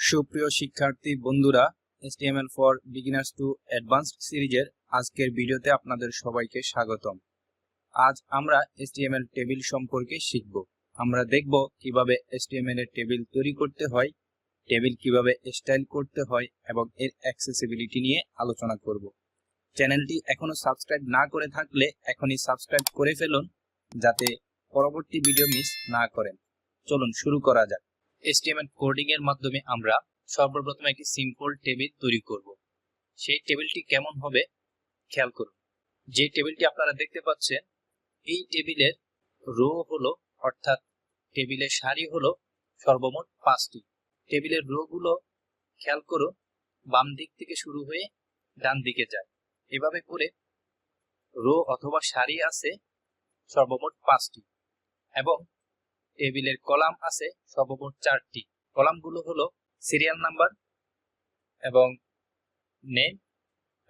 সুপ্রিয় শিক্ষার্থী বন্ধুরা, HTML for beginners two advanced সিরিজের আজকের ভিডিওতে আপনাদের সবাইকে স্বাগতম। আজ আমরা HTML টেবিল সম্পর্কে শিখব। আমরা দেখব কিভাবে HTML এর টেবিল তৈরি করতে হয়, টেবিল কিভাবে স্টাইল করতে হয় এবং এর অ্যাক্সেসিবিলিটি নিয়ে আলোচনা করব। চ্যানেলটি এখনো সাবস্ক্রাইব না করে থাকলে এখনই সাবস্ক্রাইব করে ফেলুন, যাতে পরবর্তী ভিডিও মিস না করেন। চলুন শুরু করা যাক। HTML কোডিং এর মাধ্যমে আমরা সর্বপ্রথম একটি সিম্পল টেবিল তৈরি করব। সেই টেবিলটি কেমন হবে খেয়াল করুন। যে টেবিলটি আপনারা দেখতে পাচ্ছেন, এই টেবিলের রো হলো, অর্থাৎ টেবিলের সারি হলো সর্বমোট 5টি। টেবিলের রো গুলো খেয়াল করুন, বাম দিক থেকে শুরু হয়ে ডান দিকে যায়। এভাবে করে রো অথবা সারি আছে সর্বমোট 5টি এবং টেবিলের কলাম আছে সর্বমোট 4টি। কলামগুলো হলো সিরিয়াল নাম্বার এবং নেম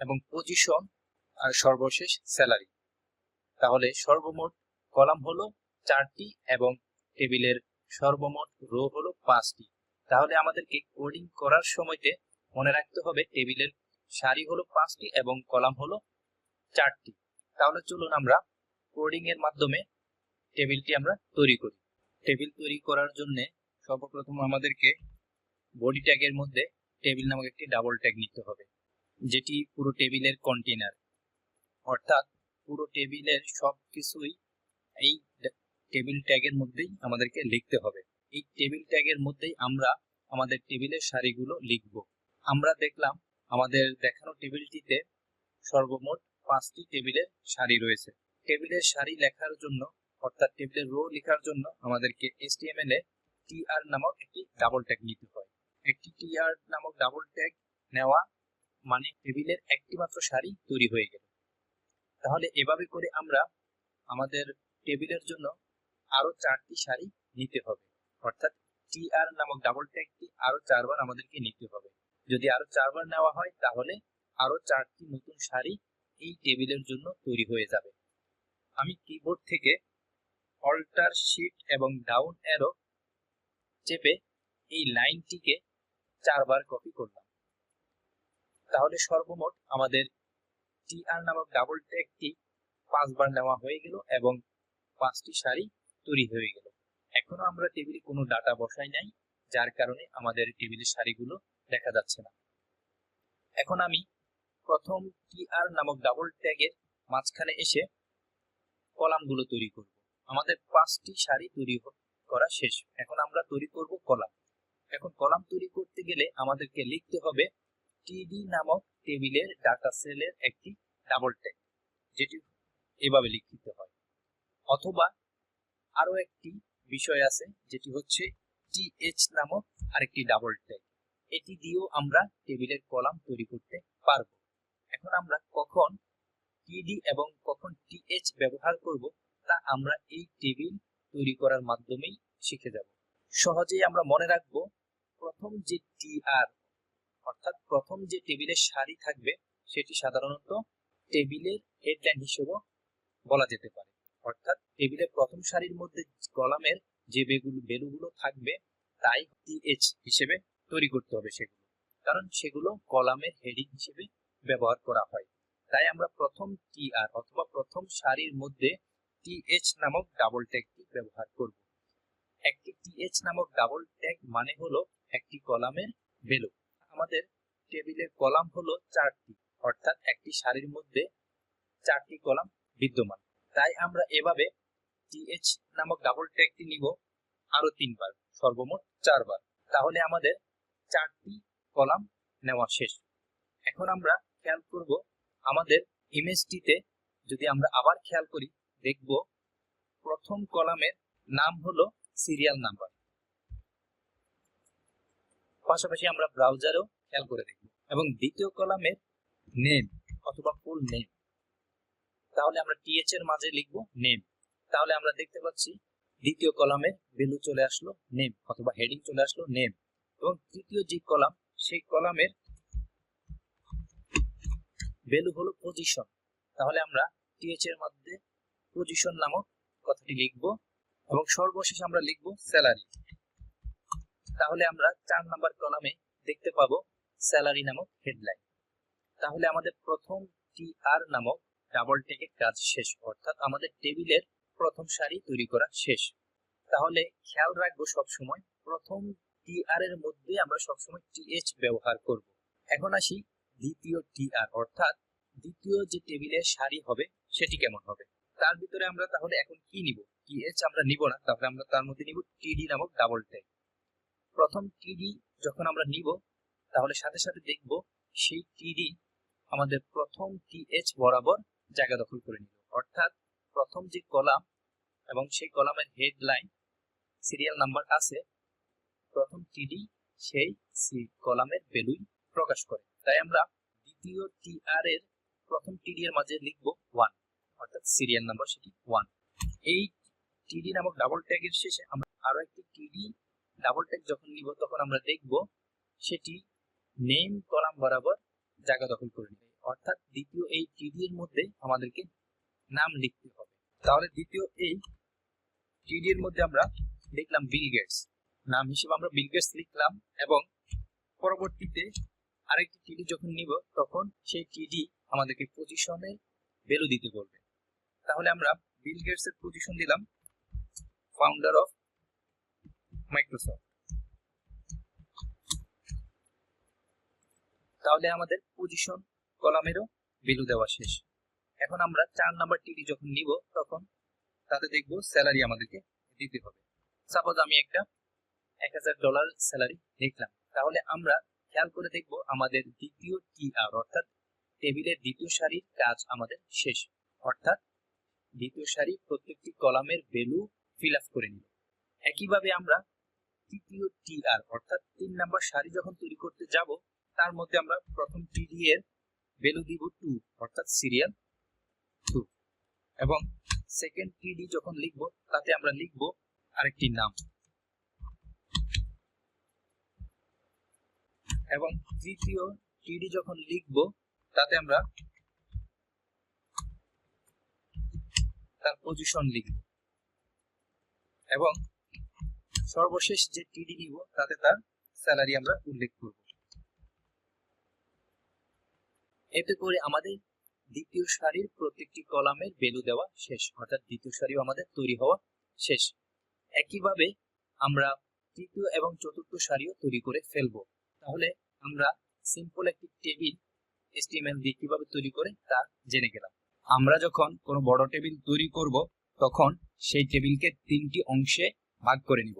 এবং পজিশন আর সর্বশেষ স্যালারি। তাহলে সর্বমোট কলাম হলো 4টি এবং টেবিলের সর্বমোট রো হলো 5টি। তাহলে আমাদেরকে কোডিং করার সময়তে মনে রাখতে হবে টেবিলের সারি হলো 5টি এবং কলাম হলো 4টি। তাহলে চলুন আমরা কোডিং এর মাধ্যমে টেবিলটি আমরা তৈরি করি। টেবিল তৈরি করার জন্য সর্বপ্রথম আমাদেরকে বডি ট্যাগের মধ্যে টেবিল নামক একটি ডাবল ট্যাগ নিতে হবে, যেটি পুরো টেবিলের কন্টেইনার, অর্থাৎ পুরো টেবিলের সবকিছুই এই টেবিল ট্যাগের মধ্যেই আমাদেরকে লিখতে হবে। এই টেবিল ট্যাগের মধ্যেই আমরা আমাদের টেবিলের সারিগুলো লিখব। আমরা দেখলাম আমাদের দেখানো টেবিলটিতে সর্বমোট 5টি টেবিলের সারি রয়েছে। টেবিলের সারি লেখার জন্য, অর্থাৎ টেবিলের রো লেখার জন্য আমাদেরকে HTML এ tr নামক একটি ডাবল ট্যাগ নিতে হয়। একটি tr নামক ডাবল ট্যাগ নেওয়া মানে টেবিলের একটি মাত্র সারি তৈরি হয়ে গেল। তাহলে এভাবে করে আমরা আমাদের টেবিলের জন্য আরো 4টি সারি নিতে হবে, অর্থাৎ tr নামক ডাবল ট্যাগটি আরো 4 বার আমাদেরকে নিতে হবে। যদি আরো 4 বার নেওয়া হয় তাহলে আরো 4টি নতুন সারি এই টেবিলের জন্য তৈরি হয়ে যাবে। আমি কিবোর্ড থেকে অল্টার শিফট এবং ডাউন অ্যারো চেপে এই লাইনটিকে 4 বার কপি করলাম। তাহলে সর্বমোট আমাদের tr নামক ডাবল ট্যাগটি 5 বার নেওয়া হয়ে গেল এবং 5টি সারি তৈরি হয়ে গেল। এখনো আমরা টেবিলে কোনো ডাটা বসাই নাই, যার কারণে আমাদের টেবিলের সারিগুলো দেখা যাচ্ছে না। এখন আমি প্রথম tr নামক ডাবল ট্যাগের মাঝখানে এসে কলামগুলো তৈরি করব। আমাদের 5টি সারি তৈরি করা শেষ। এখন আমরা তৈরি করব কলাম। এখন কলাম তৈরি করতে গেলে আমাদেরকে লিখতে হবে td নামক টেবিলের ডাটা সেলের একটি ডাবল ট্যাগ, যেটি এভাবে লিখতে হয়। অথবা আরো একটি বিষয় আছে, যেটি হচ্ছে th নামক আরেকটি ডাবল ট্যাগ। এটি দিয়েও আমরা টেবিলের কলাম তৈরি করতে পারবো। এখন আমরা কখন td এবং কখন th ব্যবহার করব তা আমরা এই টেবিল তৈরি করার মাধ্যমেই শিখে যাব। সহজেই আমরা মনে রাখবো, প্রথম যে tr, অর্থাৎ প্রথম যে টেবিলের সারি থাকবে সেটি সাধারণত টেবিলের হেডলাইন হিসেবে বলা যেতে পারে। অর্থাৎ টেবিলের প্রথম সারির মধ্যে কলামের যে ভ্যালুগুলো থাকবে তাই th হিসেবে তৈরি করতে হবে সেগুলো, কারণ সেগুলো কলামের হেডিং হিসেবে ব্যবহার করা হয়। তাই আমরা প্রথম tr অথবা প্রথম সারির মধ্যে th নামক ডাবল ট্যাগটি ব্যবহার করব। একটি th নামক ডাবল ট্যাগ মানে হলো একটি কলামের ভ্যালু। আমাদের টেবিলের কলাম হলো 4টি, অর্থাৎ একটি সারির মধ্যে 4টি কলাম বিদ্যমান। তাই আমরা এভাবে th নামক ডাবল ট্যাগটি নিব আরো 3 বার, সর্বমোট 4 বার। তাহলে আমাদের 4টি কলাম নেওয়া শেষ। এখন আমরা খেয়াল করব আমাদের ইমেজটিতে, যদি আমরা আবার খেয়াল করি দেখব প্রথম কলামের নাম হলো সিরিয়াল নাম্বার। পাশাপাশি আমরা ব্রাউজারেও খেয়াল করে দেখব এবং দ্বিতীয় কলামের নেম অথবা ফুল নেম। তাহলে আমরা th এর মাঝে লিখব নেম। তাহলে আমরা দেখতে পাচ্ছি দ্বিতীয় কলামের ভ্যালু চলে আসলো নেম অথবা হেডিং চলে আসলো নেম। এবং তৃতীয় যে কলাম, সেই কলামের ভ্যালু হলো পজিশন। তাহলে আমরা th এর মধ্যে পজিশন নামক কথাটি লিখব এবং সর্বশেষ আমরা লিখব স্যালারি। তাহলে আমরা 4 নাম্বার কলামে স্যালারি নামক হেডলাইন। তাহলে আমাদের প্রথম টিআর নামক ডাবল ট্যাগের কাজ শেষ, অর্থাৎ আমাদের টেবিলের প্রথম সারি তৈরি করা শেষ। তাহলে খেয়াল রাখবো সবসময় প্রথম টিআর এর মধ্যে আমরা সবসময় টিএইচ ব্যবহার করব। এখন আসি দ্বিতীয় টিআর, অর্থাৎ দ্বিতীয় যে টেবিলের সারি হবে সেটি কেমন হবে। তার ভিতরে আমরা তাহলে এখন কি নিব, টিএইচ আমরা নিব না, তাহলে আমরা তার মধ্যে নিব টিডি নামক ডাবল ট্যাগ। প্রথম টিডি যখন আমরা নিব তাহলে সাথে সাথে দেখব সেই টিডি আমাদের প্রথম টিএইচ বরাবর জায়গা দখল করে নিল, অর্থাৎ প্রথম যে কলাম এবং সেই কলামের হেডলাইন সিরিয়াল নাম্বার আছে, প্রথম টিডি সেই কলামের ভ্যালুই প্রকাশ করে। তাই আমরা দ্বিতীয় টিআর এর প্রথম টিডি এর মাঝে লিখব 1, অর্থাৎ সিরিয়াল নাম্বার সেটি 1। এই টিডি নামক ডাবল ট্যাগের শেষে আমরা আরো একটি টিডি ডাবল ট্যাগ যখন নিব তখন আমরা দেখব সেটি নেম কলাম বরাবর জায়গা দখল করে নেবে, অর্থাৎ দ্বিতীয় এই টিডি এর মধ্যে আমাদেরকে নাম লিখতে হবে। তাহলে দ্বিতীয় এই টিডি এর মধ্যে আমরা লিখলাম বিল গেটস, নাম হিসেবে আমরা বিল গেটস লিখলাম, এবং পরবর্তীতে আরেকটি টিডি যখন নিব তখন সেই টিডি আমাদেরকে পজিশনের ভ্যালু দিতে বলবে। তাহলে আমরা বিল গেটস এর পজিশন দিলাম ফাউন্ডার অফ মাইক্রোসফট। তাহলে আমাদের পজিশন কলামেরও ভ্যালু দেওয়া শেষ। এখন আমরা 4 নাম্বার টিডি যখন নিব তখন তাতে দেখব স্যালারি আমাদেরকে দিতে হবে। সাপোজ আমি একটা $1000 স্যালারি লিখলাম, তাহলে আমরা খেয়াল করে দেখব আমাদের দ্বিতীয় টিআর অর্থাৎ টেবিলের দ্বিতীয় সারির কাজ আমাদের শেষ, অর্থাৎ দ্বিতীয় সারি প্রত্যেকটি কলামের ভ্যালু ফিল আপ করে নিল। একইভাবে আমরা তৃতীয় টিআর অর্থাৎ 3 নাম্বার সারি যখন তৈরি করতে যাব তার মধ্যে আমরা প্রথম টিডি এর ভ্যালু দিব 2, অর্থাৎ সিরিয়াল 2, এবং সেকেন্ড টিডি যখন লিখব তাতে আমরা লিখব আরেকটি নাম, এবং তৃতীয় টিডি যখন লিখব তাতে আমরা তার পজিশন লিখব, এবং সর্বশেষ যে টিডি নিব তাতে তার স্যালারি আমরা উল্লেখ করব। এতে করে আমাদের দ্বিতীয় সারির প্রত্যেকটি কলামের ভ্যালু দেওয়া শেষ, অর্থাৎ দ্বিতীয় সারিও আমাদের তৈরি হওয়া শেষ। একইভাবে আমরা তৃতীয় এবং চতুর্থ সারিও তৈরি করে ফেলবো। তাহলে আমরা সিম্পল একটি টেবিল HTML দিয়ে কিভাবে তৈরি করে তা জেনে গেলাম। আমরা যখন কোনো বড় টেবিল তৈরি করব তখন সেই টেবিলকে 3টি অংশে ভাগ করে নিব,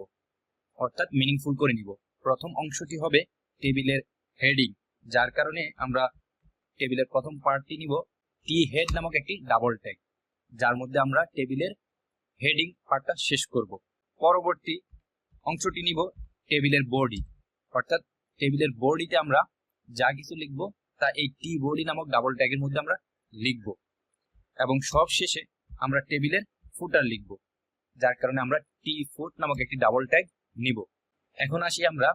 অর্থাৎ মিনিংফুল করে নিব। প্রথম অংশটি হবে টেবিলের হেডিং, যার কারণে আমরা টেবিলের প্রথম পার্টটি নিব টি হেড নামক একটি ডাবল ট্যাগ, যার মধ্যে আমরা টেবিলের হেডিং পার্টটা শেষ করব। পরবর্তী অংশটি নিব টেবিলের বডি, অর্থাৎ টেবিলের বডিতে আমরা যা কিছু লিখব তা এই টি বডি নামক ডাবল ট্যাগের মধ্যে আমরা লিখব, এবং সব শেষে আমরা টেবিলের ফুটার লিখব, যার কারণে আমরা টি ফুট নামক একটি ডাবল ট্যাগ নিব। এখন আসি আমরা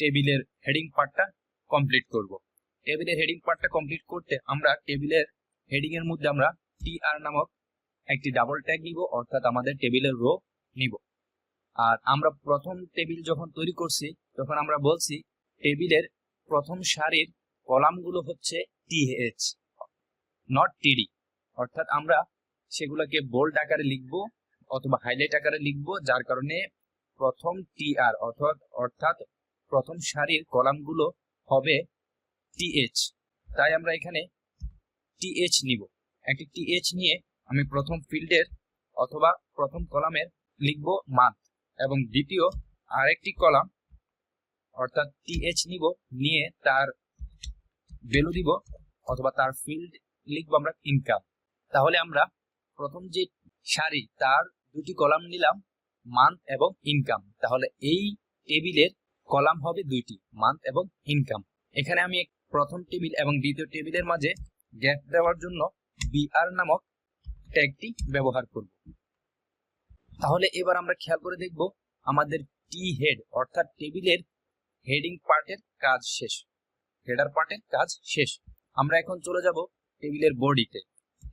টেবিলের হেডিং পার্টটা কমপ্লিট করব। টেবিলের হেডিং পার্টটা কমপ্লিট করতে আমরা টেবিলের হেডিং এর মধ্যে আমরা টিআর নামক একটি ডাবল ট্যাগ নিব, অর্থাৎ আমাদের টেবিলের রো নিব। আর আমরা প্রথম টেবিল যখন তৈরি করছি তখন আমরা বলছি টেবিলের প্রথম সারির কলামগুলো হচ্ছে টিএইচ নট টিডি, অর্থাৎ আমরা সেগুলোকে বোল্ড আকারে লিখব অথবা হাইলাইট আকারে লিখব, যার কারণে প্রথম টিআর অর্থাৎ প্রথম সারির কলামগুলো হবে টিএইচ। তাই আমরা এখানে টিএইচ নিব। একটি টিএইচ নিয়ে আমি প্রথম ফিল্ডের অথবা প্রথম কলামের লিখব মান্থ, এবং দ্বিতীয় আরেকটি কলাম অর্থাৎ টিএইচ নিব, নিয়ে তার ভ্যালু দিব অথবা তার ফিল্ড লিখব আমরা ইনকাম। তাহলে আমরা প্রথম যে সারি তার দুটি কলাম নিলাম মান্থ এবং ইনকাম, তাহলে এই টেবিলের কলাম হবে দুইটি, মান্থ এবং ইনকাম। এখানে আমি প্রথম টেবিল এবং দ্বিতীয় টেবিলের মাঝে গ্যাপ দেওয়ার জন্য বিআর নামক ট্যাগটি ব্যবহার করব। তাহলে এবার আমরা খেয়াল করে দেখব আমাদের টি হেড অর্থাৎ টেবিলের হেডিং পার্টের কাজ শেষ, হেডার পার্টের কাজ শেষ। আমরা এখন চলে যাব টেবিলের বডিতে।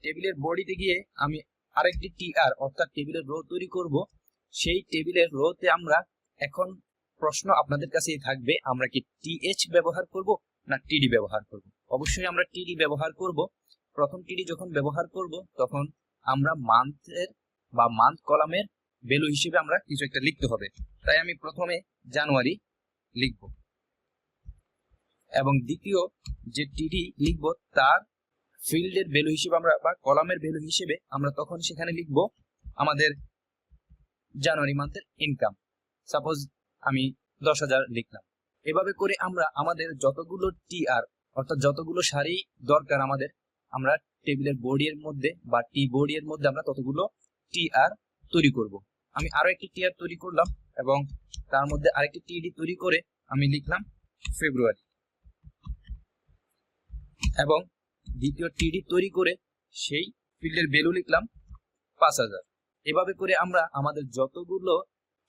টেবিলের বডিতে গিয়ে আমি আরেকটি টিআর অর্থাৎ টেবিলের রো তৈরি করব। সেই টেবিলের রোতে আমরা এখন প্রশ্ন আপনাদের কাছেই থাকবে, আমরা কি টিএইচ ব্যবহার করব না টিডি ব্যবহার করব? অবশ্যই আমরা টিডি ব্যবহার করব। প্রথম টিডি যখন ব্যবহার করব তখন আমরা মান্থের বা মান্থ কলামের ভ্যালু হিসেবে আমরা কিছু একটা লিখতে হবে। তাই আমি প্রথমে জানুয়ারি লিখব এবং দ্বিতীয় যে টিডি লিখব তার ফিল্ডের ভ্যালু হিসেবে আমরা বা কলামের ভ্যালু হিসেবে আমরা তখন সেখানে লিখব আমাদের জানুয়ারি মান্থের ইনকাম। সাপোজ আমি 10,000 লিখলাম। এভাবে করে আমরা আমাদের যতগুলো টিআর অর্থাৎ যতগুলো সারি দরকার আমাদের, আমরা টেবিলের বডি এর মধ্যে বা টি বডি এর মধ্যে আমরা ততগুলো টিআর তৈরি করব। আমি আরো একটি টিআর তৈরি করলাম এবং তার মধ্যে আরেকটি টিডি তৈরি করে আমি লিখলাম ফেব্রুয়ারি এবং দ্বিতীয় টিডি তৈরি করে সেই ফিল্ডের ভ্যালু লিখলাম 5,000। এভাবে করে আমরা আমাদের যতগুলো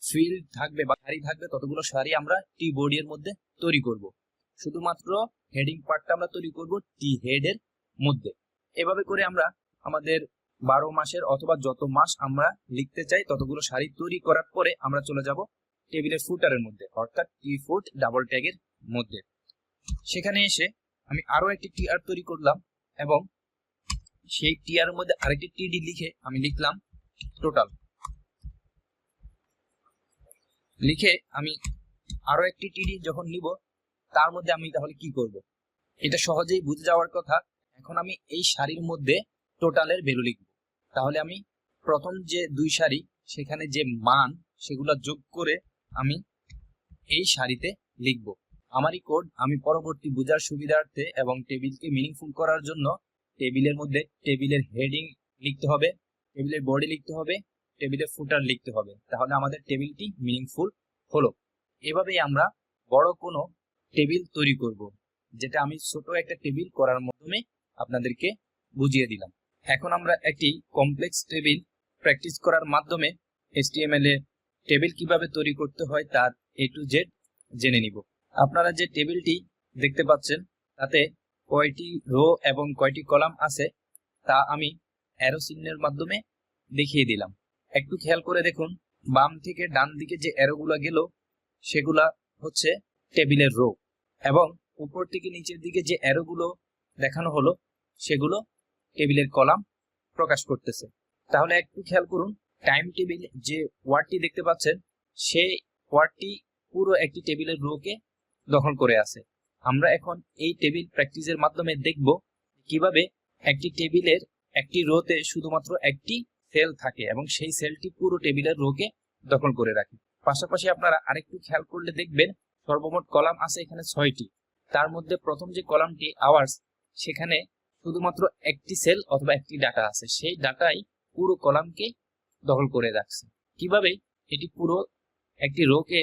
ফিল্ড থাকবে বা সারি থাকবে ততগুলো সারি আমরা টি বডি এর মধ্যে তৈরি করব। শুধুমাত্র হেডিং পার্টটা আমরা তৈরি করব টি হেড এর মধ্যে। এভাবে করে আমরা আমাদের 12 মাসের অথবা যত মাস আমরা লিখতে চাই ততগুলো সারি তৈরি করার পরে আমরা চলে যাব টেবিলের ফুটারের মধ্যে অর্থাৎ টি ফুট ডাবল ট্যাগের মধ্যে। সেখানে এসে আমি আরো একটি টিআর তৈরি করলাম এবং সেই টিআর এর মধ্যে আরেকটি টিডি লিখে আমি লিখলাম টোটাল। লিখে আমি আরো একটি টিডি যখন নিব তার মধ্যে আমি তাহলে কি করব? এটা সহজেই বুঝে যাওয়ার কথা। এখন আমি এই সারির মধ্যে টোটালের ভ্যালু লিখব। তাহলে আমি প্রথম যে দুই সারি সেখানে যে মান সেগুলো যোগ করে আমি এই সারিতে লিখব। আমারই কোড আমি পরবর্তী বোঝার সুবিধার্থে এবং টেবিলকে মিনিংফুল করার জন্য টেবিলের মধ্যে টেবিলের হেডিং লিখতে হবে, টেবিলের বডি লিখতে হবে, টেবিলের ফুটার লিখতে হবে, তাহলে আমাদের টেবিলটি মিনিংফুল হলো। এভাবেই আমরা বড় কোনো টেবিল তৈরি করব, যেটা আমি ছোট একটা টেবিল করার মাধ্যমে আপনাদেরকে বুঝিয়ে দিলাম। এখন আমরা একটি কমপ্লেক্স টেবিল প্র্যাকটিস করার মাধ্যমে HTML এ টেবিল কিভাবে তৈরি করতে হয় তার A to Z জেনে নিব। আপনারা যে টেবিলটি দেখতে পাচ্ছেন তাতে কয়টি রো এবং কয়টি কলাম আছে তা আমি অ্যারো চিহ্নের মাধ্যমে দেখিয়ে দিলাম। একটু খেয়াল করে দেখুন, বাম থেকে ডান দিকে যে অ্যারোগুলো গেল সেগুলা হচ্ছে টেবিলের রো এবং উপর থেকে নিচের দিকে যে অ্যারোগুলো দেখানো হলো সেগুলো টেবিলের কলাম প্রকাশ করতেছে। তাহলে একটু খেয়াল করুন, টাইম টেবিল যে ওয়ার্ডটি দেখতে পাচ্ছেন সেই ওয়ার্ডটি পুরো একটি টেবিলের রোকে দখল করে আছে। আমরা এখন এই টেবিল প্র্যাকটিসের মাধ্যমে দেখব কিভাবে একটি টেবিলের একটি রোতে শুধুমাত্র একটি সেল থাকে এবং সেই সেলটি পুরো টেবিলের রোকে দখল করে রাখে। পাশাপাশি আপনারা আরেকটু খেয়াল করলে দেখবেন সর্বমোট কলাম আছে এখানে 6টি। তার মধ্যে প্রথম যে কলামটি আওয়ার্স, সেখানে শুধুমাত্র একটি সেল অথবা একটি ডাটা আছে, সেই ডাটাই পুরো কলামকে দখল করে রাখছে। কিভাবে এটি পুরো একটি রোকে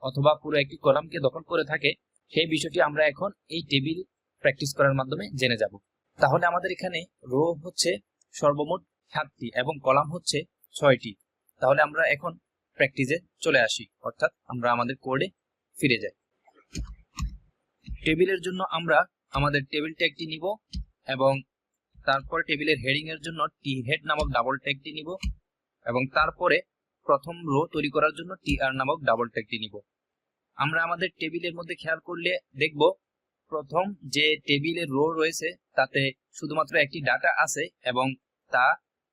অথবা পুরো একটি কলামকে দখল করে থাকে সেই বিষয়টি আমরা এখন এই টেবিল প্র্যাকটিস করার মাধ্যমে জেনে যাব। তাহলে আমাদের এখানে রো হচ্ছে সর্বমোট 7টি এবং কলাম হচ্ছে 6টি। তাহলে আমরা এখন প্র্যাকটিসে চলে আসি, অর্থাৎ আমরা আমাদের কোডে ফিরে যাই। টেবিলের জন্য আমরা আমাদের টেবিল ট্যাগটি নিব এবং তারপর টেবিলের হেডিং এর জন্য টি হেড নামক ডাবল ট্যাগটি নিব এবং তারপরে প্রথম রো তৈরি করার জন্য টিআর নামক ডাবল ট্যাগটি নিব। আমরা আমাদের টেবিলের মধ্যে খেয়াল করলে দেখব প্রথম যে টেবিলের রো রয়েছে তাতে শুধুমাত্র একটি ডাটা আছে এবং তা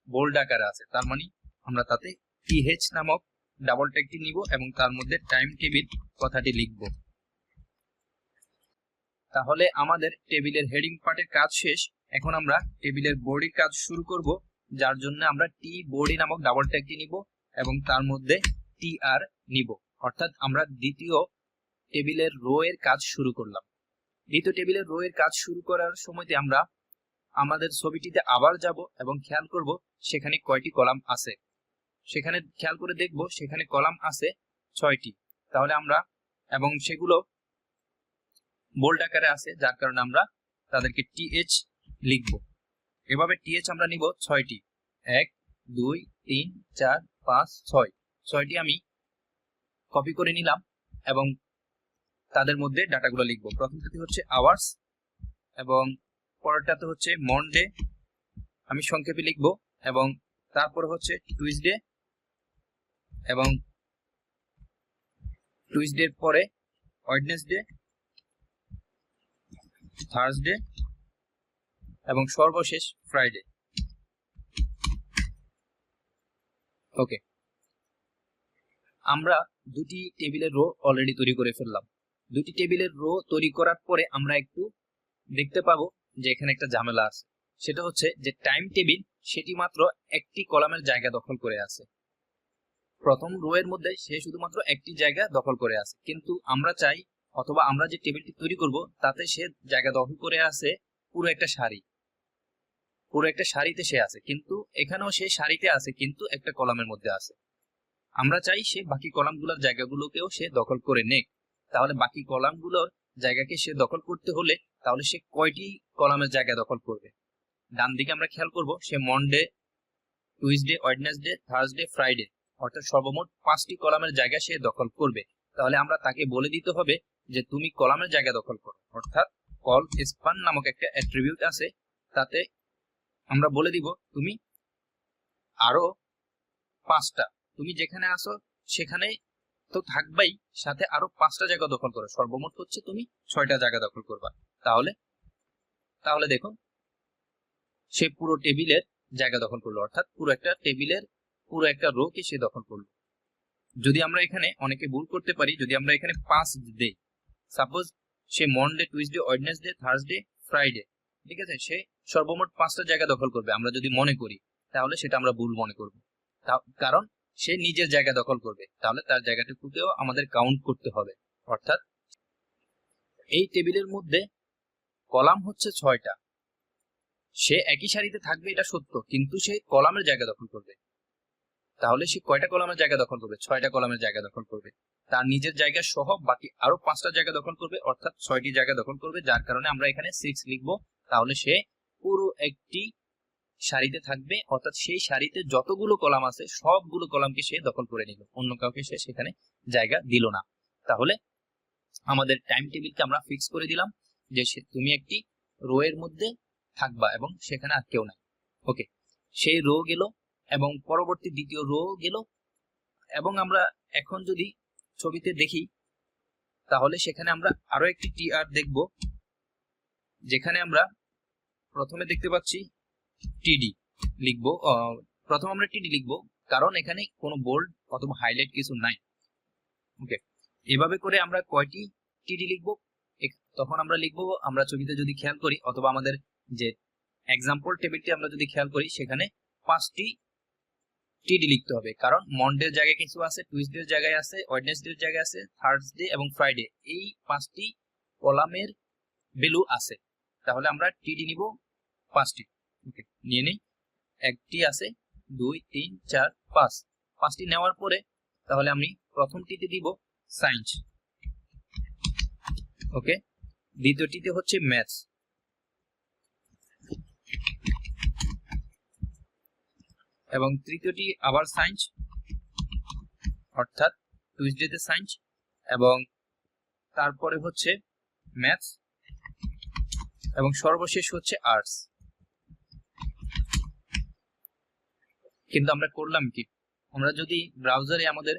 বোল্ড আকারে আছে, তার মানে আমরা তাতে টিএইচ নামক ডাবল ট্যাগটি নিব এবং তার মধ্যে টাইম টেবিল কথাটি লিখব। তাহলে আমাদের টেবিলের হেডিং পার্টের কাজ শেষ। এখন আমরা টেবিলের বডির কাজ শুরু করব, যার জন্য আমরা টি বডি নামক ডাবল ট্যাগটি নিব এবং তার মধ্যে টিআর নিব, অর্থাৎ আমরা দ্বিতীয় টেবিলের রো এর কাজ শুরু করলাম। দ্বিতীয় টেবিলের রো এর কাজ শুরু করার সময়তে আমরা আমাদের ছবিটিতে আবার যাব এবং খেয়াল করব সেখানে কয়টি কলাম আছে। সেখানে খেয়াল করে দেখব সেখানে কলাম আছে 6টি। তাহলে আমরা এবং সেগুলো বোল্ড আকারে আছে, যার কারণে আমরা তাদেরকে টিএইচ লিখব। এভাবে টিএইচ আমরা নিব 6টি, 1 2 3 4 5 6। 6টি আমি কপি করে নিলাম এবং তাদের মধ্যে ডাটাগুলো লিখব। প্রথমটাতে হচ্ছে আওয়ার্স এবং পরেরটাতে হচ্ছে মনডে আমি সংক্ষেপে লিখব এবং তারপরে হচ্ছে টুইসডে এবং টুইসডের পরে ওয়েডনেসডে থার্সডে এবং সর্বশেষ ফ্রাইডে। ওকে, আমরা দুটি টেবিলের রো অলরেডি তৈরি করে ফেললাম। দুটি টেবিলের রো তৈরি করার পরে আমরা একটু দেখতে পাবো যে এখানে একটা ঝামেলা আছে। সেটা হচ্ছে যে টাইম টেবিল সেটি মাত্র একটি কলামের জায়গা দখল করে আছে। প্রথম রো এর মধ্যে সে শুধুমাত্র একটি জায়গা দখল করে আছে, কিন্তু আমরা চাই অথবা আমরা যে টেবিলটি তৈরি করব তাতে সে জায়গা দখল করে আছে পুরো একটা সারি, পুরো একটা সারিতে সে আছে, কিন্তু এখানেও সে সারিতে আছে কিন্তু একটা কলামের মধ্যে আছে। আমরা চাই সে বাকি কলামগুলোর জায়গাগুলোকেও সে দখল করে নেক। তাহলে বাকি কলামগুলোর জায়গাকে সে দখল করতে হলে তাহলে সে কয়টি কলামের জায়গা দখল করবে? ডান দিকে আমরা খেয়াল করব say Monday, Tuesday, Wednesday, Thursday, Friday অর্থাৎ সর্বমোট 5টি কলামের জায়গা সে দখল করবে। তাহলে আমরা তাকে বলে দিতে হবে যে তুমি কলামের জায়গা দখল করো, অর্থাৎ কল স্পান নামক একটা অ্যাট্রিবিউট আছে, তাতে আমরা বলে দিব তুমি আরো 5টা, তুমি যেখানে আসো সেখানে তো থাকবাই, সাথে আরো 5টা জায়গা দখল করো, সর্বমোট হচ্ছে তুমি 6টা জায়গা দখল করবা। তাহলে তাহলে দেখুন সে পুরো টেবিলের জায়গা দখল করলো, অর্থাৎ পুরো একটা টেবিলের পুরো একটা রো কে সে দখল করলো। যদি আমরা এখানে অনেকে ভুল করতে পারি, যদি আমরা এখানে 5 দেই, suppose say Monday, Tuesday, Wednesday, Thursday, Friday, ঠিক আছে, সে সর্বমোট 5টা জায়গা দখল করবে আমরা যদি মনে করি, তাহলে সেটা আমরা ভুল মনে করব, কারণ সে নিজের জায়গা দখল করবে, তাহলে তার জায়গাটুকুকেও আমাদের কাউন্ট করতে হবে। অর্থাৎ এই টেবিলের মধ্যে কলাম হচ্ছে 6টা, সে একই সারিতে থাকবে এটা সত্য, কিন্তু সে কলামের জায়গা দখল করবে। তাহলে সে কয়টা কলামের জায়গা দখল করবে? 6টা কলামের জায়গা দখল করবে। তার নিজের জায়গা সহ বাকি আরো 5টা জায়গা দখল করবে, অর্থাৎ 6টি জায়গা দখল করবে, যার কারণে আমরা এখানে 6 লিখবো। তাহলে সে পুরো একটি সারিতে থাকবে, অর্থাৎ সেই সারিতে যতগুলো কলাম আছে সবগুলো কলামকে সে দখল করে নিল, অন্য কাউকে সে সেখানে জায়গা দিল না। তাহলে আমাদের টাইম টেবিলকে আমরা ফিক্স করে দিলাম যে তুমি একটি রো এর মধ্যে থাকবা এবং সেখানে আর কেউ নাই। ওকে, সেই রো গেল এবং পরবর্তী দ্বিতীয় রো গেল, এবং আমরা এখন যদি ছবিতে দেখি তাহলে সেখানে আমরা আরো একটি টিআর দেখব, যেখানে আমরা প্রথমে দেখতে পাচ্ছি টিডি লিখবো। প্রথম আমরা টিডি লিখবো কারণ এখানে কোনো বোল্ড অথবা হাইলাইট কিছু নাই। ওকে, এভাবে করে আমরা কয়টি টিডি লিখবো তখন আমরা লিখবো, আমরা ছবিতে যদি খেয়াল করি অথবা আমাদের যে এক্সাম্পল টেবিলটি আমরা যদি খেয়াল করি সেখানে 5টি টিডি লিখতে হবে, কারণ মন্ডের জায়গায় কিছু আছে, টুইসডের জায়গায় আছে, ওয়েডনেসডের জায়গায় আছে, থার্সডে এবং ফ্রাইডে, এই 5টি কলামের ভ্যালু আছে। তাহলে আমরা টিডি নিব 5টি। ওকে, নিয়ে নেই, একটি আছে, 2 3 4 5, 5টি নেওয়ার পরে তাহলে আমি প্রথমটিতে দিব সায়েন্স। ওকে, দ্বিতীয়টিতে হচ্ছে ম্যাথস, এবং তৃতীয়টি আবার সায়েন্স, অর্থাৎ টুইসডেতে সায়েন্স, এবং তারপরে হচ্ছে ম্যাথস, এবং সর্বশেষ হচ্ছে আর্টস। কিন্তু আমরা করলাম কি, আমরা যদি ব্রাউজারে আমাদের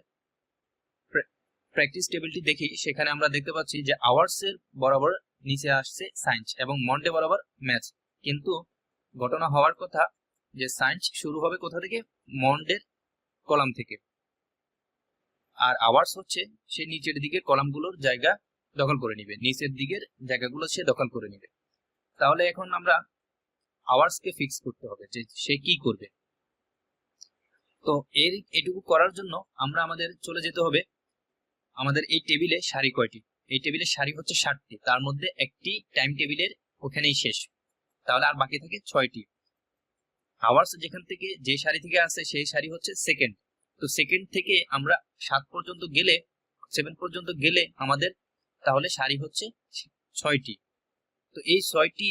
প্র্যাকটিস টেবিলটি দেখি সেখানে আমরা দেখতে পাচ্ছি যে আওয়ার্স এর বরাবর নিচে আসছে সায়েন্স এবং মন্ডে বরাবর ম্যাথস, কিন্তু ঘটনা হওয়ার কথা যে সায়েন্স শুরু হবে কোথা থেকে? মন্ডের কলাম থেকে, আর আওয়ার্স হচ্ছে সে নিচের দিকের কলামগুলোর জায়গা দখল করে নিবে, নিচের দিকের জায়গাগুলো সে দখল করে নিবে। তাহলে এখন আমরা আওয়ার্সকে ফিক্স করতে হবে যে সে কি করবে। তো এটুকু করার জন্য আমরা আমাদের চলে যেতে হবে আমাদের এই টেবিলে সারি কয়টি? এই টেবিলে সারি হচ্ছে 60টি, তার মধ্যে একটি টাইম টেবিলের ওখানেই শেষ, তাহলে আর বাকি থাকে 6টি। আওয়ার্স যেখান থেকে যে সারি থেকে আসে সেই সারি হচ্ছে সেকেন্ড, তো সেকেন্ড থেকে আমরা 7 পর্যন্ত গেলে 7 পর্যন্ত গেলে আমাদের তাহলে সারি হচ্ছে 6টি। তো এই 6টি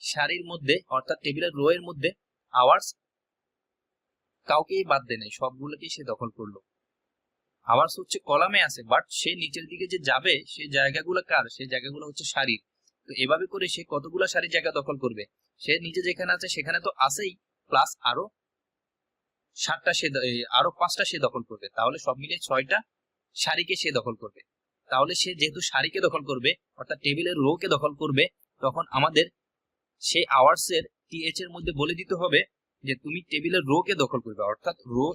সারির মধ্যে অর্থাৎ টেবিলের রো এর মধ্যে আওয়ার্স কাউকেই বাদ দেয় নাই, সবগুলোকেই সে দখল করলো। আওয়ার্স হচ্ছে কলামে আছে, বাট সে নিচের দিকে যে যাবে সেই জায়গাগুলো কার? সেই জায়গাগুলো হচ্ছে সারির। তো এভাবে করে সে কতগুলো সারি জায়গা দখল করবে? সে নিচে যেখানে আছে সেখানে তো আছেই, প্লাস আরো 7টা সে আরো 5টা সে দখল করবে, তাহলে সব মিলিয়ে 6টা সারিকে সে দখল করবে। তাহলে সে যেহেতু সারিকে দখল করবে অর্থাৎ টেবিলের রো কে দখল করবে, তখন আমাদের সেই আওয়ার্সের টিএচ এর মধ্যে বলে দিতে হবে যে তুমি টেবিলের রো কে দখল করবে, অর্থাৎ রো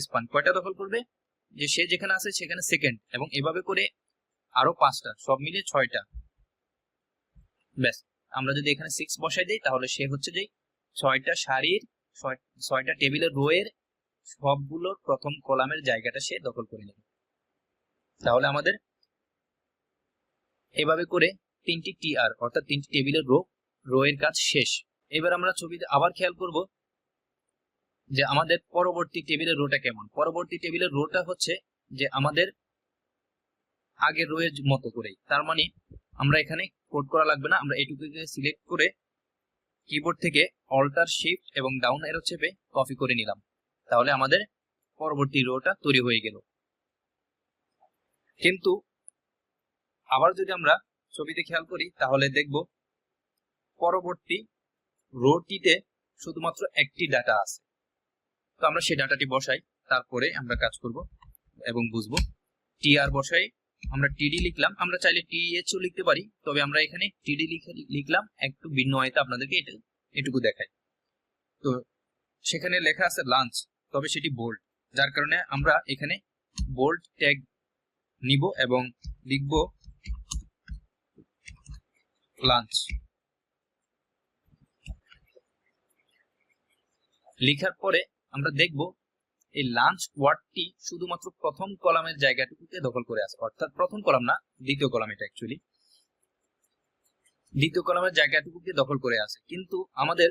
স্পান কয়টা দখল করবে, যে সে যেখানে আছে সেখানে সেকেন্ড, এবং এভাবে করে আরো 5টা, সব মিলে 6টা। ব্যাস, আমরা যদি এখানে 6 বসাই দিই তাহলে সে হচ্ছে যে 6টা সারির 6টা টেবিলের রো এর সবগুলোর প্রথম কলামের জায়গাটা সে দখল করে নেবে। তাহলে আমাদের এভাবে করে 3টি টিআর অর্থাৎ 3টি টেবিলের রো এর কাজ শেষ। এবার আমরা ছবিতে আবার খেয়াল করব যে আমাদের পরবর্তী টেবিলের রোটা কেমন। পরবর্তী টেবিলের রোটা হচ্ছে যে আমাদের আগের রো এর মতো করেই, তার মানে আমরা এখানে কোড করা লাগবে না, আমরা এটুকুকে সিলেক্ট করে কিবোর্ড থেকে অল্টার শিফট এবং ডাউন এরো চেপে কপি করে নিলাম। তাহলে আমাদের পরবর্তী রোটা তৈরি হয়ে গেল। কিন্তু আবার যদি আমরা ছবিতে খেয়াল করি তাহলে দেখব পরবর্তী রোটিতে শুধুমাত্র একটি ডাটা আছে। তো আমরা সেই ডাটাটি বসাই, তারপরে আমরা কাজ করব এবং বুঝবো। টিআর বসাই, আমরা টিডি লিখলাম, আমরা চাইলে টিএইচও লিখতে পারি, তবে আমরা এখানে টিডি লিখলাম একটু ভিন্ন হয়তো আপনাদেরকে এটুকু দেখাই। তো সেখানে লেখা আছে লাঞ্চ, তবে সেটি বোল্ড, যার কারণে আমরা এখানে বোল্ড ট্যাগ নিব এবং লিখব লাঞ্চ। লেখার পরে আমরা দেখব এই লাঞ্চ ওয়ার্ডটি শুধুমাত্র প্রথম কলামের জায়গাটুকুকে দখল করে আছে, অর্থাৎ প্রথম কলাম না, দ্বিতীয় কলাম, এটা অ্যাকচুয়ালি দ্বিতীয় কলামের জায়গাটুকুকে দখল করে আছে। কিন্তু আমাদের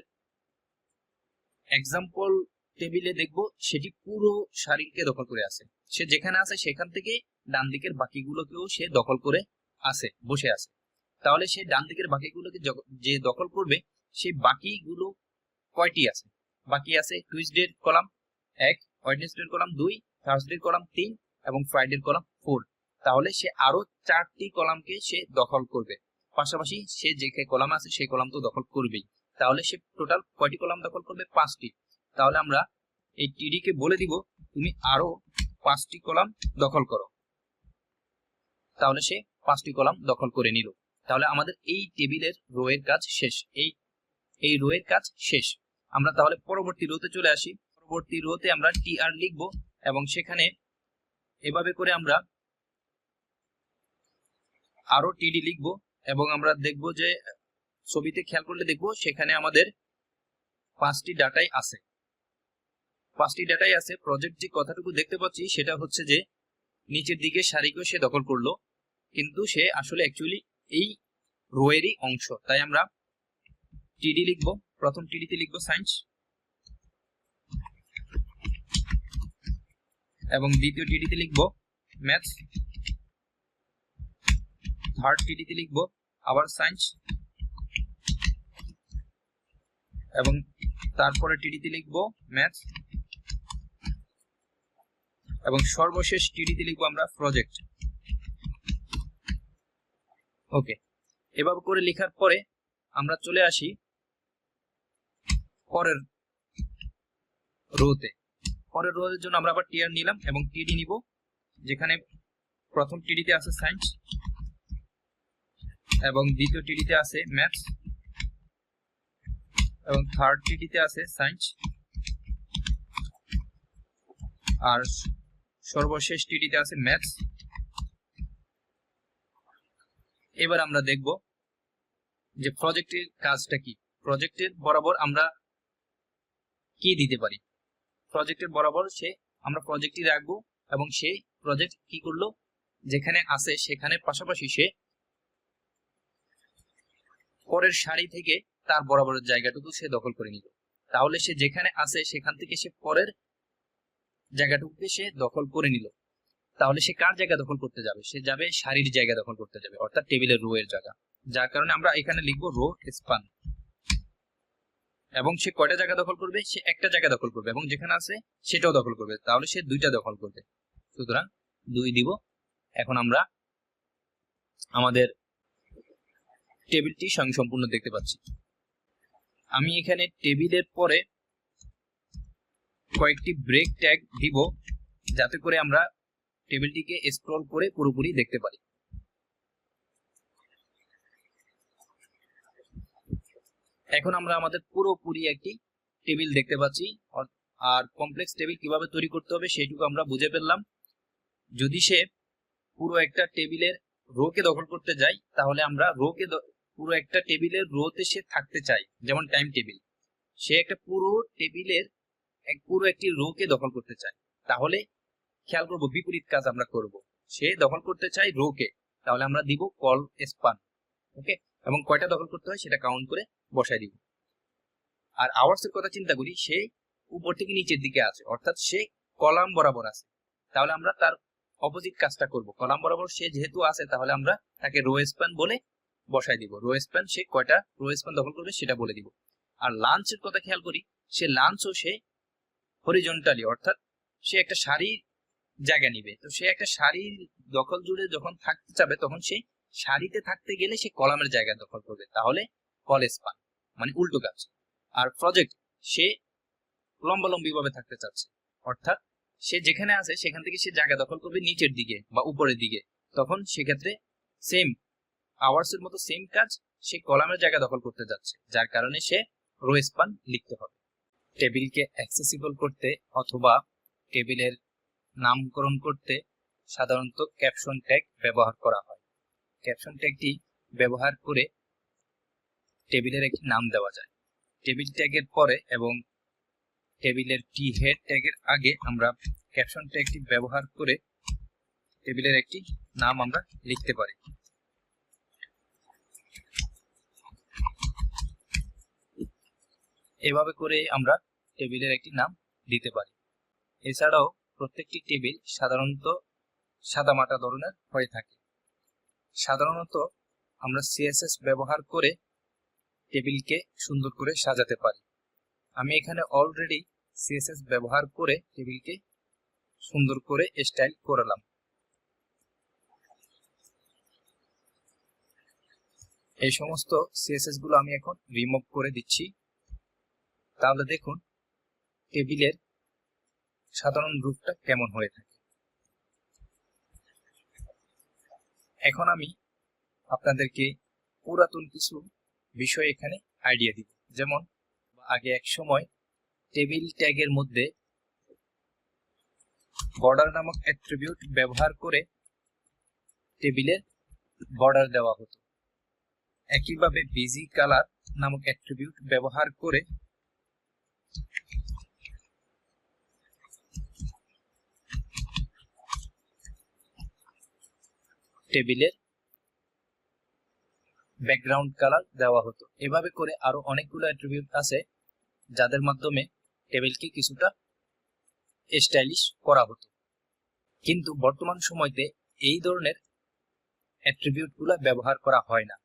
এক্সাম্পল টেবিলে দেখব সেটি পুরো সারিকে দখল করে আছে। সে যেখানে আছে সেখান থেকে ডান দিকের বাকিগুলোকেও সে দখল করে আছে, বসে আছে। তাহলে সে ডান দিকের বাকিগুলোকে যে দখল করবে, সেই বাকিগুলো কয়টি আছে? বাকি আছে টুইসডের কলাম 1, ওয়েডনেসডের কলাম 2, থার্সডের কলাম 3 এবং ফ্রাইডের কলাম 4। তাহলে সে আরো 4টি কলামকে সে দখল করবে, পাশাপাশি সে যে কলাম আছে সেই কলাম তো দখল করবেই। তাহলে সে টোটাল কয়টি কলাম দখল করবে? 5টি। তাহলে আমরা এই টিডি কে বলে দিব তুমি আরো 5টি কলাম দখল করো। তাহলে সে 5টি কলাম দখল করে নিল। তাহলে আমাদের এই টেবিলের রো এর কাজ শেষ, এই রো এর কাজ শেষ। আমরা তাহলে পরবর্তী রোতে চলে আসি। পরবর্তী রোতে আমরা টিআর লিখব এবং সেখানে এভাবে করে আমরা আরো টিডি লিখব এবং আমরা দেখব যে ছবিতে খেয়াল করলে দেখব সেখানে আমাদের 5টি ডাটাই আছে। 5টি ডাটাই আছে। প্রজেক্ট যে কথাটুকু দেখতে পাচ্ছি সেটা হচ্ছে যে নিচের দিকে সারিকেও সে দখল করলো, কিন্তু সে আসলে অ্যাকচুয়ালি এই রো এরই অংশ। তাই আমরা টিডি লিখব, প্রথম টিডিতে লিখব সায়েন্স এবং দ্বিতীয় টিডিতে লিখব ম্যাথস, থার্ড টিডিতে লিখব আবার সায়েন্স এবং তারপরে টিডিতে লিখব ম্যাথস এবং সর্বশেষ টিডিতে লিখব আমরা প্রজেক্ট। ওকে, এভাবে করে লেখার পরে আমরা চলে আসি পরের রোতে। পরের রোর জন্য আমরা আবার টিআর নিলাম এবং টিডি নিব, যেখানে প্রথম টিডিতে আছে সায়েন্স এবং দ্বিতীয় টিডিতে আছে ম্যাথস এবং থার্ড টিডিতে আছে সায়েন্স আর সর্বশেষ টিডিতে আছে ম্যাথস। এবার আমরা দেখব যে প্রজেক্টের কাজটা কি। প্রজেক্টের বরাবর আমরা কি দিতে পারি। প্রজেক্টের বরাবর আমরা প্রজেক্টই রাখবো এবং সেই প্রজেক্ট কি করলো, যেখানে আছে সেখানে পাশাপাশি সে পরের সারি থেকে তার বরাবরের জায়গাটুকু সে দখল করে নিল। তাহলে সে যেখানে আছে সেখান থেকে সে পরের জায়গাটুকুকে সে দখল করে নিল। তাহলে সে কার জায়গা দখল করতে যাবে? সে যাবে সারির জায়গা দখল করতে যাবে, অর্থাৎ টেবিলের রো এর জায়গা। যার কারণে আমরা এখানে লিখবো রো স্পান এবং সে কয়টা জায়গা দখল করবে? সে একটা জায়গা দখল করবে এবং যেখানে আছে সেটাও দখল করবে। তাহলে সে 2টা দখল করবে, সুতরাং 2 দিব। এখন আমরা আমাদের টেবিলটি স্বয়ংসম্পূর্ণ দেখতে পাচ্ছি। আমি এখানে টেবিলের পরে কয়েকটি ব্রেক ট্যাগ দিব যাতে করে আমরা টেবিলটিকে স্ক্রল করে পুরোপুরি দেখতে পারি। এখন আমরা আমাদের পুরোপুরি একটি টেবিল দেখতে পাচ্ছি, আর কমপ্লেক্স টেবিল কিভাবে তৈরি করতে হবে সেইটুকু আমরা বুঝে ফেললাম। যদি সে পুরো একটা টেবিলের রোকে দখল করতে যায়, তাহলে আমরা পুরো একটা টেবিলের রোতে সে থাকতে চাই, যেমন টাইম টেবিল। সে একটা পুরো একটি রোকে দখল করতে চায়, তাহলে খেয়াল করব বিপরীত কাজ আমরা করব। সে দখল করতে চাই রোকে, তাহলে আমরা দিব কল স্পান। ওকে, এবং কয়টা দখল করতে হয় সেটা কাউন্ট করে বসাই দিব। আর আওয়ার্স এর কথা চিন্তা করি, সে উপর থেকে নিচের দিকে আছে, অর্থাৎ সে কলাম বরাবর আছে, তাহলে আমরা তার অপোজিট কাজটা করব। কলাম বরাবর সে যেহেতু আছে, তাহলে আমরা তাকে রো স্প্যান বলে বসাই দিব। রো স্প্যান, সে কয়টা রো স্প্যান দখল করবে সেটা বলে দিব। আর লাঞ্চের কথা খেয়াল করি, সে লাঞ্চও সে হরিজন্টালি, অর্থাৎ সে একটা সারির জায়গা নিবে। তো সে একটা সারির দখল জুড়ে যখন থাকতে চাবে, তখন সে সারিতে থাকতে গেলে সে কলামের জায়গা দখল করবে, তাহলে কল স্পান, মানে উল্টো কাজ। আর প্রজেক্ট, সে লম্বালম্বি ভাবে থাকতে চাচ্ছে, অর্থাৎ সে যেখানে আছে সেখান থেকে সে জায়গা দখল করবে নিচের দিকে বা উপরের দিকে, তখন সেক্ষেত্রে সেম আওয়ার্স এর মতো সেম কাজ, সে কলামের জায়গা দখল করতে যাচ্ছে, যার কারণে সে রো স্পান লিখতে হবে। টেবিলকে অ্যাক্সেসিবল করতে অথবা টেবিলের নামকরণ করতে সাধারণত ক্যাপশন ট্যাগ ব্যবহার করা হয়। ক্যাপশন ট্যাগটি ব্যবহার করে টেবিলের একটি নাম দেওয়া যায়। টেবিল ট্যাগের পরে এবং টেবিলের টি হেড ট্যাগের আগে আমরা ক্যাপশন ট্যাগটি ব্যবহার করে টেবিলের একটি নাম আমরা লিখতে পারি। এভাবে করে আমরা টেবিলের একটি নাম দিতে পারি। এছাড়াও প্রত্যেকটি টেবিল সাধারণত সাদামাটা ধরনের হয়ে থাকে। সাধারণত আমরা সিএসএস ব্যবহার করে টেবিলকে সুন্দর করে সাজাতে পারি। আমি এখানে অলরেডি সিএসএস ব্যবহার করে টেবিলকে সুন্দর করে স্টাইল করলাম। এই সমস্ত সিএসএস গুলো আমি এখন রিমুভ করে দিচ্ছি। তাহলে দেখুন টেবিলের সাধারণ রূপটা কেমন হয়ে থাকে। এখন আমি আপনাদেরকে পুরাতন কিছু বিষয় এখানে আইডিয়া দিব। যেমন আগে এক সময় টেবিল ট্যাগের মধ্যে বর্ডার নামক অ্যাট্রিবিউট ব্যবহার করে টেবিলের বর্ডার দেওয়া হতো। একইভাবে বিজি কালার নামক অ্যাট্রিবিউট ব্যবহার করে টেবিলের ব্যাকগ্রাউন্ড কালার দেওয়া হতো। এভাবে করে আরো অনেকগুলো অ্যাট্রিবিউট আছে যাদের মাধ্যমে টেবিলকে কিছুটা স্টাইলিশ করা হতো। কিন্তু বর্তমান সময়তে এই ধরনের অ্যাট্রিবিউট গুলো ব্যবহার করা হয় না।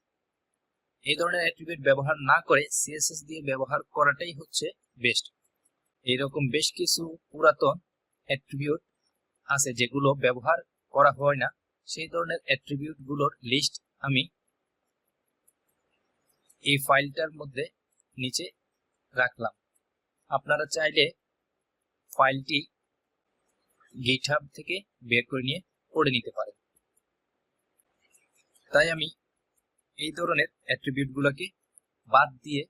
এই ধরনের অ্যাট্রিবিউট ব্যবহার না করে সিএসএস দিয়ে ব্যবহার করাটাই হচ্ছে বেস্ট। এইরকম বেশ কিছু পুরাতন অ্যাট্রিবিউট আছে যেগুলো ব্যবহার করা হয় না। সেই ধরনের অ্যাট্রিবিউট গুলোর লিস্ট আমি এই ফাইলটার মধ্যে নিচে রাখলাম। আপনারা চাইলে ফাইলটি গিটহাব থেকে বের করে নিয়ে পড়ে নিতে পারেন। তাই আমি এই ধরনের অ্যাট্রিবিউট গুলোকে বাদ দিয়ে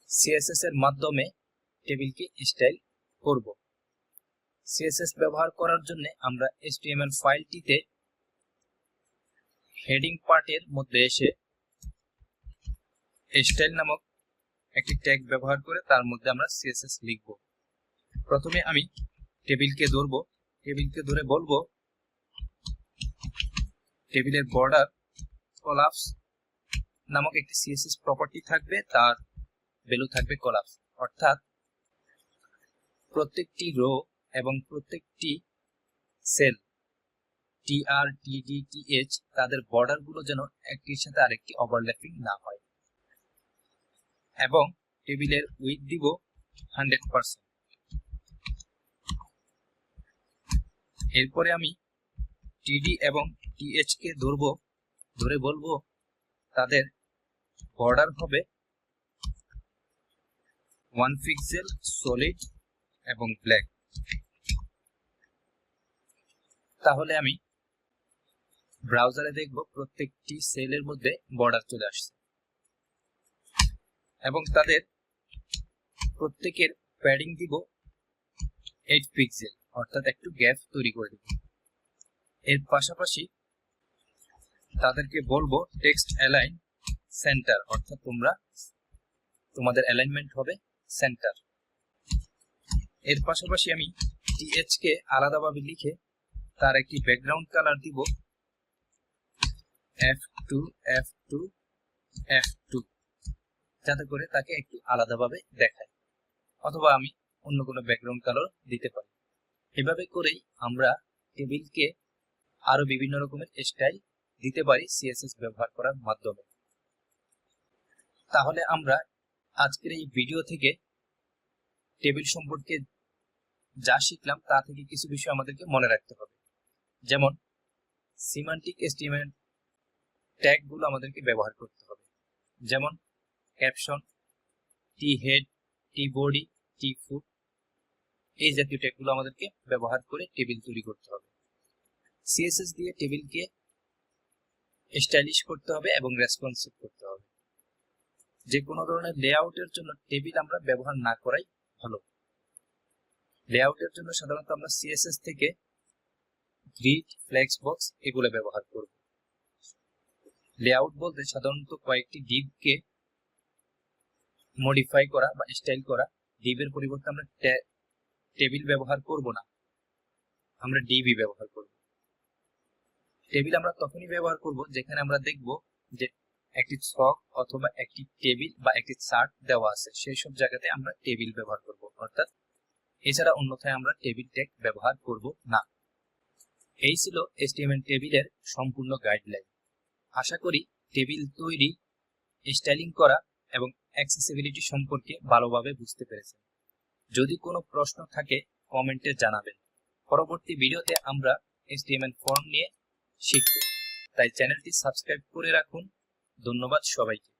সিএসএস এর মাধ্যমে টেবিলকে স্টাইল করব। সিএসএস ব্যবহার করার জন্য আমরা HTML ফাইলটিতে হেডিং পার্টের মধ্যে এসে স্টাইল নামক একটি ট্যাগ ব্যবহার করে তার মধ্যে আমরা সিএসএস লিখব। প্রথমে আমি টেবিলকে ধরবো, টেবিলকে ধরে বলবো টেবিলের বর্ডার কলাপস নামক একটি সিএসএস প্রপার্টি থাকবে, তার ভ্যালু থাকবে কলাপস, অর্থাৎ প্রত্যেকটি রো এবং প্রত্যেকটি সেল TR TD TH তাদের বর্ডার গুলো যেন একটির সাথে আরেকটি ওভারল্যাপিং না হয়। এবং টেবিলের উইডথ দিব 100%। এরপরে আমি TD এবং TH কে ধরে বলবো তাদের বর্ডার হবে 1 পিক্সেল সলিড এবং ব্ল্যাক। তাহলে আমি ব্রাউজারে দেখব প্রত্যেকটি সেলের মধ্যে বর্ডার চলে আসছে। এবং তাদের প্রত্যেকের প্যাডিং দিব 8 পিক্সেল, অর্থাৎ একটু গ্যাপ তৈরি করে দিব। এর পাশাপাশি তাদেরকে বলবো টেক্সট অ্যালাইন সেন্টার, অর্থাৎ তোমাদের অ্যালাইনমেন্ট হবে সেন্টার। এর পাশাপাশি আমি টিএইচ কে আলাদাভাবে লিখে তার একটি ব্যাকগ্রাউন্ড কালার দিব F2 F2 F2, যাতে করে তাকে একটু আলাদাভাবে দেখায়, অথবা আমি অন্য কোনো ব্যাকগ্রাউন্ড কালার দিতে পারি। এভাবে করেই আমরা টেবিলকে আরো বিভিন্ন রকমের স্টাইল দিতে পারি সিএসএস ব্যবহার করার মাধ্যমে। তাহলে আমরা আজকের এই ভিডিও থেকে টেবিল সম্পর্কে যা শিখলাম তা থেকে কিছু বিষয় আমাদেরকে মনে রাখতে হবে। যেমন সিমান্টিক এসটিএমএল ট্যাগ গুলো আমাদেরকে ব্যবহার করতে হবে, যেমন ক্যাপশন, টি হেড, টি বডি, টি ফুট, এই জাতীয় ট্যাগ গুলো আমাদেরকে ব্যবহার করে টেবিল তৈরি করতে হবে। সিএসএস দিয়ে টেবিলকে স্টাইলিশ করতে হবে এবং রেসপন্সিভ করতে হবে। যে কোনো ধরনের লেআউটের জন্য টেবিল আমরা ব্যবহার না করাই ভালো। লেআউটের জন্য সাধারণত আমরা সিএসএস থেকে গ্রিড, ফ্লেক্স বক্স এগুলো ব্যবহার করব। লেআউট বলতে সাধারণত কয়েকটি ডিভকে মডিফাই করা বা স্টাইল করা। ডিভের পরিবর্তে আমরা টেবিল ব্যবহার করব না, আমরা ডিবি ব্যবহার করব। টেবিল আমরা তখনই ব্যবহার করব যেখানে আমরা দেখব যে একটি ছক অথবা একটি টেবিল বা একটি চার্ট দেওয়া আছে, সেই সব জায়গাতে আমরা টেবিল ব্যবহার করব, অর্থাৎ এছাড়া অন্যথায় আমরা টেবিল ট্যাগ ব্যবহার করব না। এই ছিল এইচটিএমএল টেবিলের সম্পূর্ণ গাইডলাইন। আশা করি টেবিল তৈরি, স্টাইলিং করা এবং অ্যাক্সেসিবিলিটি সম্পর্কে ভালোভাবে বুঝতে পেরেছেন। যদি কোনো প্রশ্ন থাকে কমেন্টে জানাবেন। পরবর্তী ভিডিওতে আমরা এইচটিএমএল ফর্ম নিয়ে শিখব, তাই চ্যানেলটি সাবস্ক্রাইব করে রাখুন। ধন্যবাদ সবাইকে।